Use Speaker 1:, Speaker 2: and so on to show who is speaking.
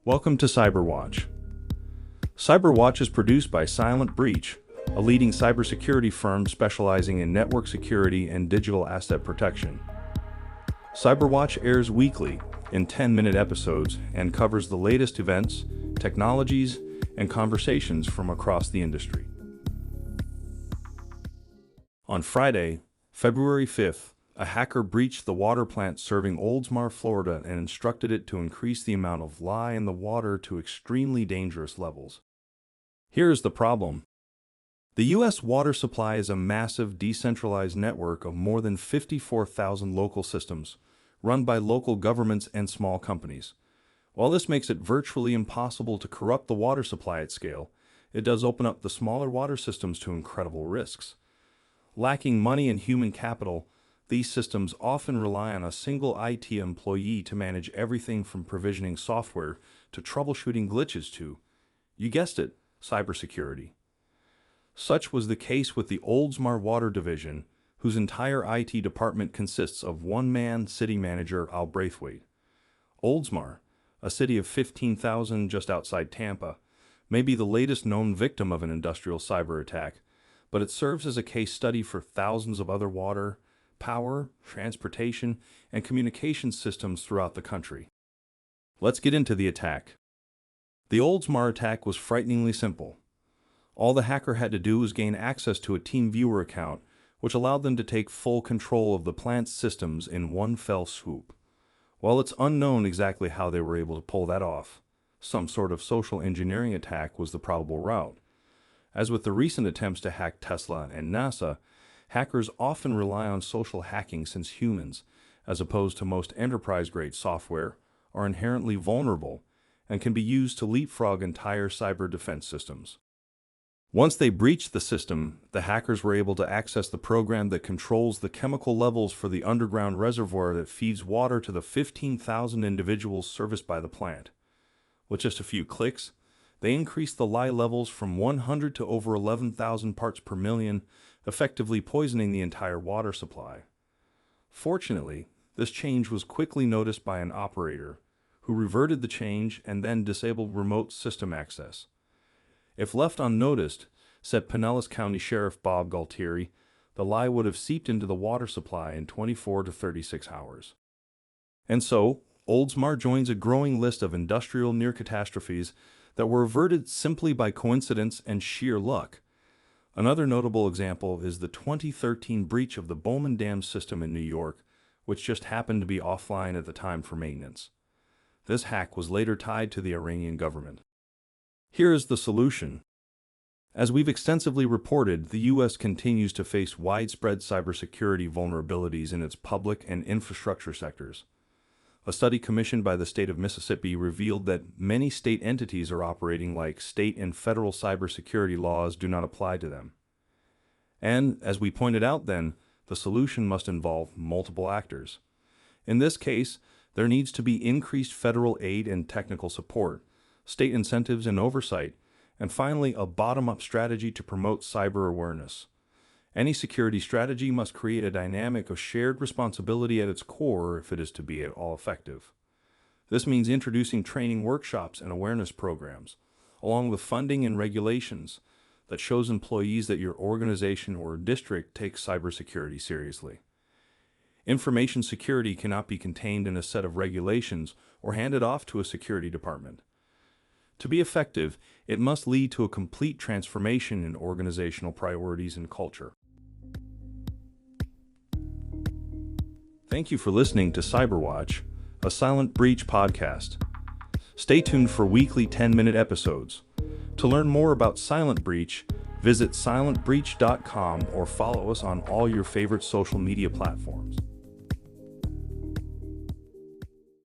Speaker 1: Welcome to CyberWatch. CyberWatch is produced by Silent Breach, a leading cybersecurity firm specializing in network security and digital asset protection. CyberWatch airs weekly in 10-minute episodes and covers the latest events, technologies, and conversations from across the industry. On Friday, February 5th, a hacker breached the water plant serving Oldsmar, Florida, and instructed it to increase the amount of lye in the water to extremely dangerous levels. Here's the problem. The U.S. water supply is a massive decentralized network of more than 54,000 local systems, run by local governments and small companies. While this makes it virtually impossible to corrupt the water supply at scale, it does open up the smaller water systems to incredible risks. Lacking money and human capital, these systems often rely on a single IT employee to manage everything from provisioning software to troubleshooting glitches to, you guessed it, cybersecurity. Such was the case with the Oldsmar Water Division, whose entire IT department consists of one-man city manager Al Braithwaite. Oldsmar, a city of 15,000 just outside Tampa, may be the latest known victim of an industrial cyber attack, but it serves as a case study for thousands of other water, power, transportation, and communication systems throughout the country. Let's get into the attack. The Oldsmar attack was frighteningly simple. All the hacker had to do was gain access to a TeamViewer account, which allowed them to take full control of the plant's systems in one fell swoop. While it's unknown exactly how they were able to pull that off, some sort of social engineering attack was the probable route. As with the recent attempts to hack Tesla and NASA, hackers often rely on social hacking since humans, as opposed to most enterprise-grade software, are inherently vulnerable and can be used to leapfrog entire cyber defense systems. Once they breached the system, the hackers were able to access the program that controls the chemical levels for the underground reservoir that feeds water to the 15,000 individuals serviced by the plant. With just a few clicks, they increased the lye levels from 100 to over 11,000 parts per million, effectively poisoning the entire water supply. Fortunately, this change was quickly noticed by an operator, who reverted the change and then disabled remote system access. If left unnoticed, said Pinellas County Sheriff Bob Galtieri, the lye would have seeped into the water supply in 24 to 36 hours. And so, Oldsmar joins a growing list of industrial near-catastrophes that were averted simply by coincidence and sheer luck. Another notable example is the 2013 breach of the Bowman Dam system in New York, which just happened to be offline at the time for maintenance. This hack was later tied to the Iranian government. Here is the solution. As we've extensively reported, the U.S. continues to face widespread cybersecurity vulnerabilities in its public and infrastructure sectors. A study commissioned by the state of Mississippi revealed that many state entities are operating like state and federal cybersecurity laws do not apply to them. And, as we pointed out then, the solution must involve multiple actors. In this case, there needs to be increased federal aid and technical support, state incentives and oversight, and finally a bottom-up strategy to promote cyber awareness. Any security strategy must create a dynamic of shared responsibility at its core if it is to be at all effective. This means introducing training workshops and awareness programs, along with funding and regulations that shows employees that your organization or district takes cybersecurity seriously. Information security cannot be contained in a set of regulations or handed off to a security department. To be effective, it must lead to a complete transformation in organizational priorities and culture. Thank you for listening to CyberWatch, a Silent Breach podcast. Stay tuned for weekly 10-minute episodes. To learn more about Silent Breach, visit silentbreach.com or follow us on all your favorite social media platforms.